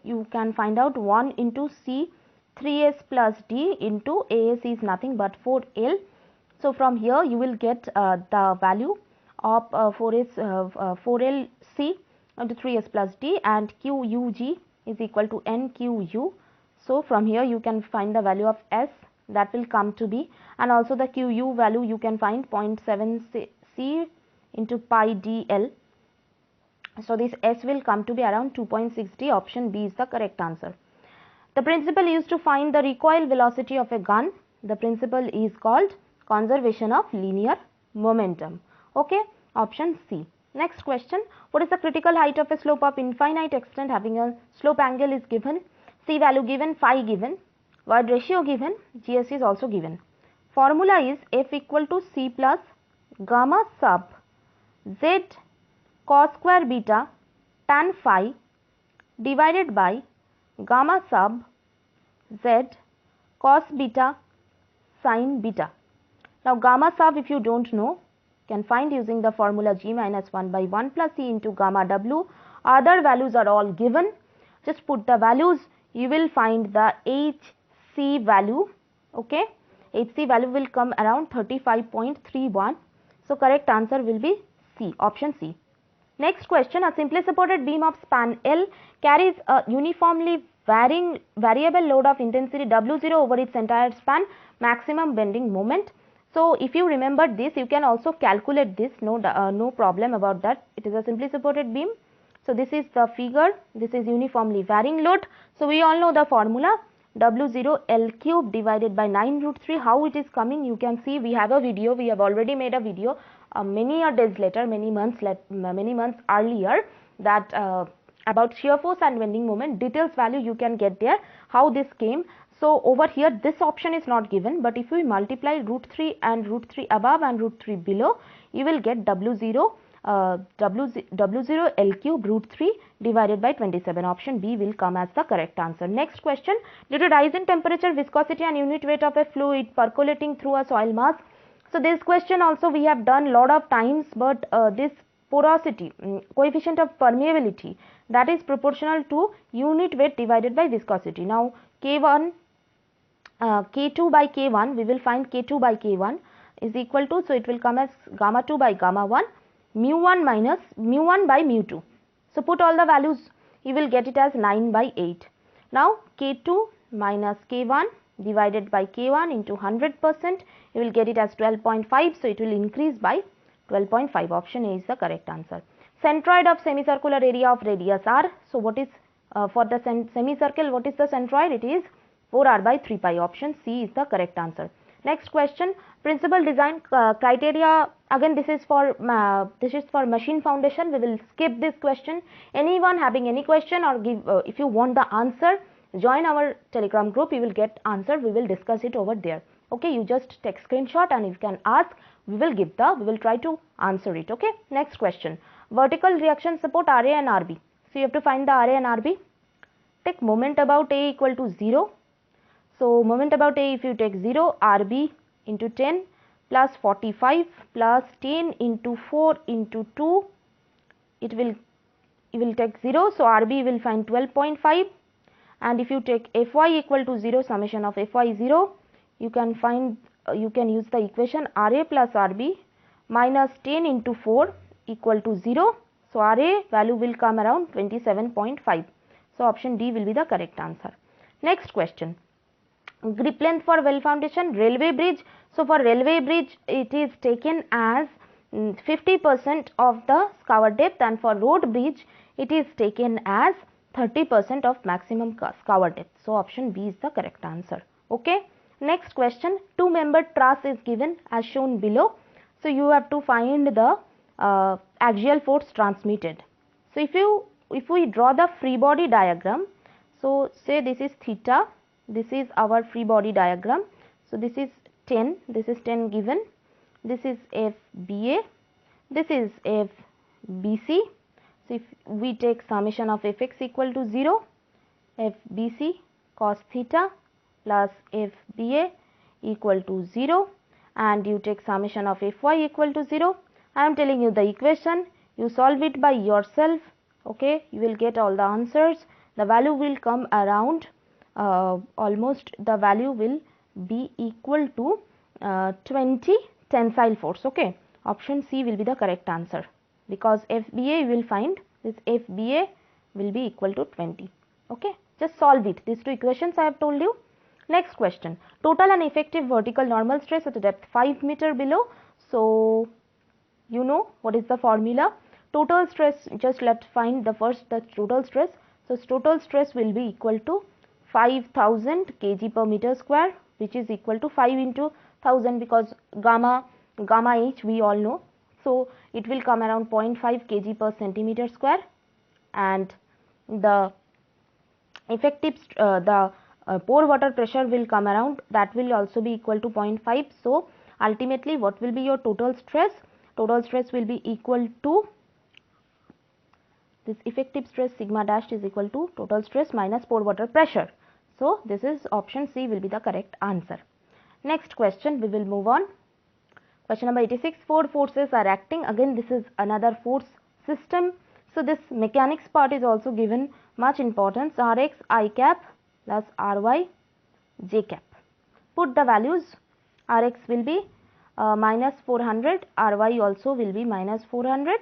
you can find out 1 into C 3S plus D into AS is nothing but 4L. So from here you will get the value of 4L C into 3S plus D, and QUG is equal to NQU. So from here you can find the value of S, that will come to be, and also the QU value you can find 0.7 C into pi DL. So this S will come to be around 2.60. Option B is the correct answer. The principle used to find the recoil velocity of a gun, the principle is called conservation of linear momentum. Okay, option C. Next question, what is the critical height of a slope of infinite extent having a slope angle is given, C value given, phi given, void ratio given, GS is also given. Formula is F equal to C plus gamma sub z cos square beta tan phi divided by gamma sub z cos beta sin beta. Now gamma sub, if you don't know, can find using the formula G minus 1 by 1 plus E into gamma W. Other values are all given. Just put the values, you will find the HC value. Okay, HC value will come around 35.31. So correct answer will be C, option C. Next question, a simply supported beam of span L carries a uniformly varying variable load of intensity W0 over its entire span, maximum bending moment. So if you remember this, you can also calculate this, no problem about that. It is a simply supported beam. So this is the figure, this is uniformly varying load. So we all know the formula, W0 L cube divided by 9 root 3. How it is coming, you can see we have a video, we have already made a video many days later, many months earlier, that about shear force and bending moment. Details value you can get there, how this came. So over here this option is not given, but if we multiply root 3 and root 3 above and root 3 below, you will get W0 L cube root 3 divided by 27. Option B will come as the correct answer. Next question, due to rise in temperature, viscosity and unit weight of a fluid percolating through a soil mass. So this question also we have done lot of times, but this porosity, coefficient of permeability, that is proportional to unit weight divided by viscosity. Now K1 K2 by K1, we will find K2 by K1 is equal to, so it will come as gamma 2 by gamma 1 mu 1 minus mu 1 by mu 2. So put all the values, you will get it as 9 by 8. Now K2 minus K1 divided by K1 into 100%, you will get it as 12.5, so it will increase by 12.5. Option A is the correct answer. Centroid of semicircular area of radius R. So what is for the semicircle, what is the centroid? It is 4R by 3 pi. Option C is the correct answer. Next question, principal design criteria. Again this is for machine foundation. We will skip this question. Anyone having any question or give if you want the answer, join our Telegram group, you will get answer, we will discuss it over there. Okay, you just take screenshot and you can ask, we will try to answer it. Okay, next question, vertical reaction support RA and RB. So you have to find the RA and RB. Take moment about A equal to 0. So moment about A, if you take 0, RB into 10 plus 45 plus 10 into 4 into 2, you will take 0, so RB will find 12.5. and if you take Fy equal to 0, summation of Fy 0, you can find you can use the equation RA plus RB minus 10 into 4 equal to 0. So RA value will come around 27.5. So option D will be the correct answer. Next question, grip length for well foundation, railway bridge. So for railway bridge, it is taken as 50% of the scour depth, and for road bridge it is taken as 30% of maximum scour depth. So option B is the correct answer. Okay. Next question, two membered truss is given as shown below. So you have to find the axial force transmitted. So if we draw the free body diagram, so say this is theta, this is our free body diagram. So this is 10, this is 10 given, this is FBA, this is FBC. So if we take summation of Fx equal to 0, FBC cos theta plus FBA equal to 0, and you take summation of Fy equal to 0. I am telling you the equation, you solve it by yourself. Okay, you will get all the answers. The value will come around almost the value will be equal to 20 tensile force. Okay, option C will be the correct answer, because FBA you will find this FBA will be equal to 20. Okay, just solve it. These two equations I have told you. Next question, total and effective vertical normal stress at a depth 5 meter below. So you know what is the formula. Total stress, just let's find the total stress. So total stress will be equal to 5000 kg per meter square, which is equal to 5 into 1000, because gamma h we all know. So it will come around 0.5 kg per centimeter square, and the effective pore water pressure will come around, that will also be equal to 0.5. So ultimately what will be your total stress? Total stress will be equal to this effective stress sigma dash is equal to total stress minus pore water pressure. So this is option C will be the correct answer. Next question, we will move on. Question number 86, four forces are acting. Again, this is another force system. So this mechanics part is also given much importance. Rx I cap plus Ry j cap. Put the values. Rx will be minus 400, Ry also will be minus 400.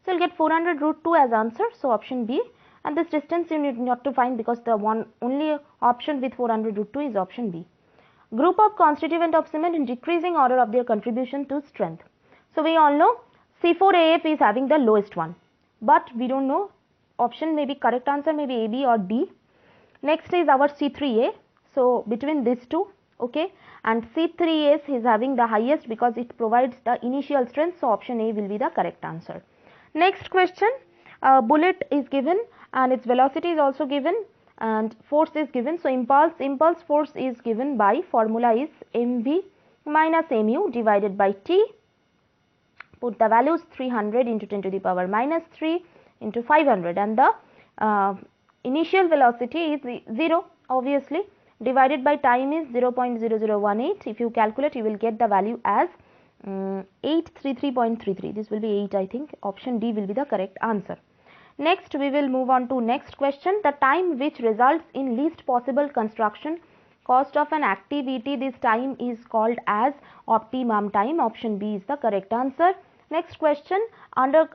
So you'll get 400 root 2 as answer. So option B, and this distance you need not to find because the one only option with 400 root 2 is option B. Group of constituent of cement in decreasing order of their contribution to strength. So we all know C4AF is having the lowest one, but we don't know, option may be correct answer may be A, B or D. Next is our C3A. So between these two, okay, and C3A is having the highest because it provides the initial strength. So option A will be the correct answer. Next question, bullet is given and its velocity is also given and force is given. So impulse force is given by formula is mv minus mu divided by t. Put the values 300 into 10 to the power minus 3 into 500 and the initial velocity is 0 obviously, divided by time is 0.0018. If you calculate, you will get the value as 833.33. This will be 8, I think. Option D will be the correct answer. Next, we will move on to next question. The time which results in least possible construction cost of an activity, this time is called as optimum time. Option B is the correct answer. Next question, under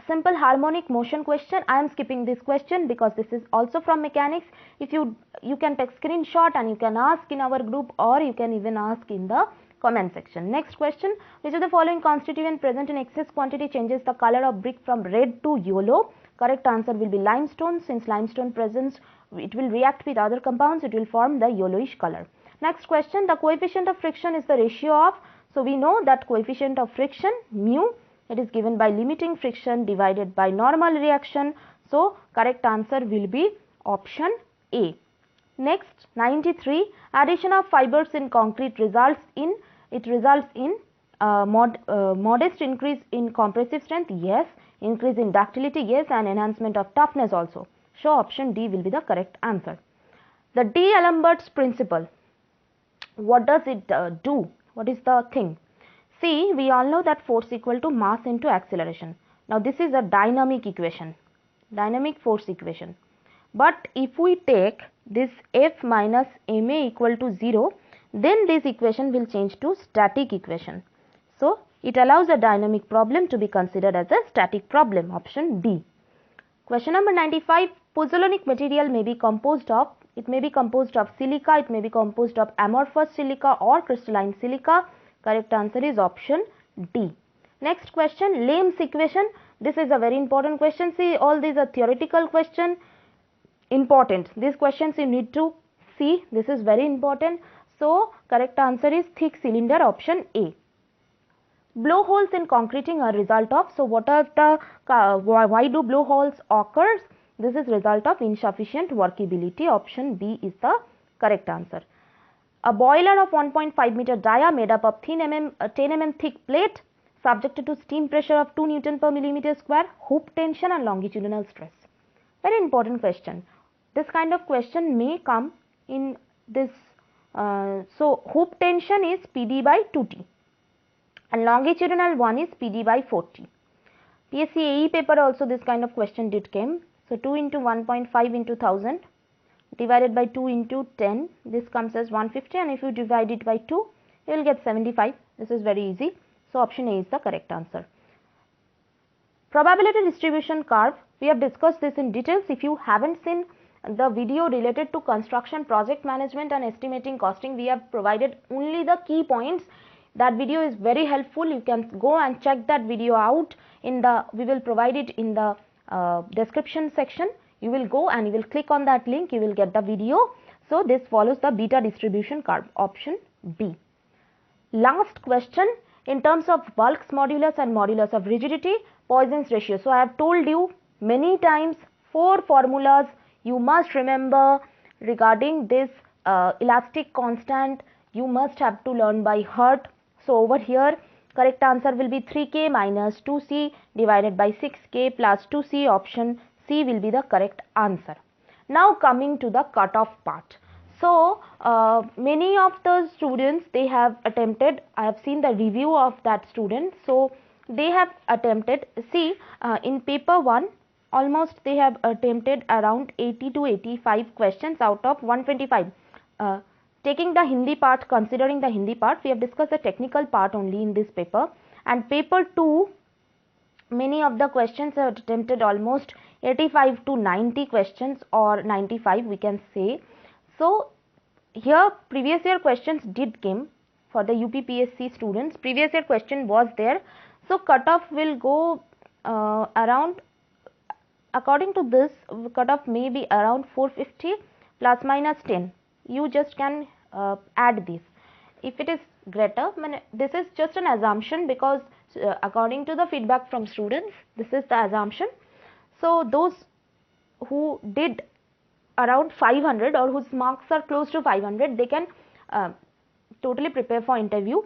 simple harmonic motion question, I am skipping this question because this is also from mechanics. If you can take screenshot and you can ask in our group or you can even ask in the comment section. Next question, which of the following constituent present in excess quantity changes the color of brick from red to yellow? Correct answer will be limestone. Since limestone presence, it will react with other compounds, it will form the yellowish color. Next question, the coefficient of friction is the ratio of, so we know that coefficient of friction mu, it is given by limiting friction divided by normal reaction. So correct answer will be option A. Next, 93, addition of fibers in concrete results in modest increase in compressive strength, yes, increase in ductility, yes, and enhancement of toughness also. So option D will be the correct answer. The D'Alembert's principle, what does it do? What is the thing? See, we all know that force equal to mass into acceleration. Now this is a dynamic equation, dynamic force equation. But if we take this F minus ma equal to 0, then this equation will change to static equation. So it allows a dynamic problem to be considered as a static problem. Option D. Question number 95, pozzolanic material may be composed of, it may be composed of silica, it may be composed of amorphous silica or crystalline silica. Correct answer is option D. Next question, Lehm's equation. This is a very important question. See, all these are theoretical question. Important. These questions you need to see. This is very important. So correct answer is thick cylinder, option A. Blowholes in concreting are result of, so what are the, why do blowholes occurs? This is result of insufficient workability. Option B is the correct answer. A boiler of 1.5 meter dia made up of 10 mm thick plate subjected to steam pressure of 2 Newton per millimeter square, hoop tension and longitudinal stress. Very important question. This kind of question may come in this. So hoop tension is PD by 2T. And longitudinal one is PD by 4T. PSC AE paper also this kind of question did came. So 2 into 1.5 into 1000 divided by 2 into 10, this comes as 150, and if you divide it by 2, you will get 75. This is very easy. So option A is the correct answer. Probability distribution curve, we have discussed this in details. If you haven't seen the video related to construction, project management and estimating costing, we have provided only the key points. That video is very helpful. You can go and check that video out in the, we will provide it in the description section. You will go and you will click on that link, you will get the video. So this follows the beta distribution curve, option B. Last question, in terms of Bulk's modulus and modulus of rigidity, Poisson's ratio. So I have told you many times 4 formulas you must remember regarding this elastic constant. You must have to learn by heart. So over here correct answer will be 3k minus 2c divided by 6k plus 2c. Option C will be the correct answer. Now coming to the cutoff part. So many of the students, they have attempted, I have seen the review of that student. So they have attempted, see in paper 1 almost they have attempted around 80 to 85 questions out of 125. Taking the Hindi part, considering the Hindi part, we have discussed the technical part only in this paper. And paper 2, many of the questions are attempted almost 85 to 90 questions, or 95 we can say. So here previous year questions did came for the UPPSC students. Previous year question was there. So cutoff will go around, according to this, cutoff may be around 450 plus minus 10. You just can add this. If it is greater, this is just an assumption, because according to the feedback from students, this is the assumption. So those who did around 500 or whose marks are close to 500, they can totally prepare for interview.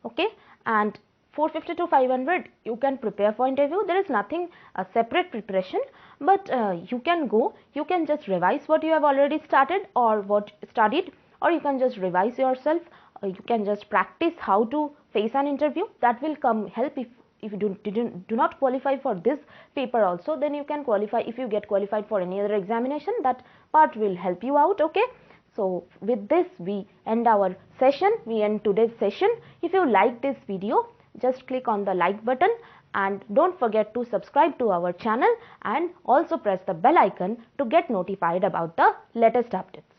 Okay, and 450 to 500 you can prepare for interview. There is nothing separate preparation, but you can go, you can just revise what you have already started or what studied, or you can just revise yourself. You can just practice how to face an interview. That will come help. If you do not qualify for this paper also, then you can qualify. If you get qualified for any other examination, that part will help you out. Okay, so with this we end our session, we end today's session. If you like this video, just click on the like button and don't forget to subscribe to our channel, and also press the bell icon to get notified about the latest updates.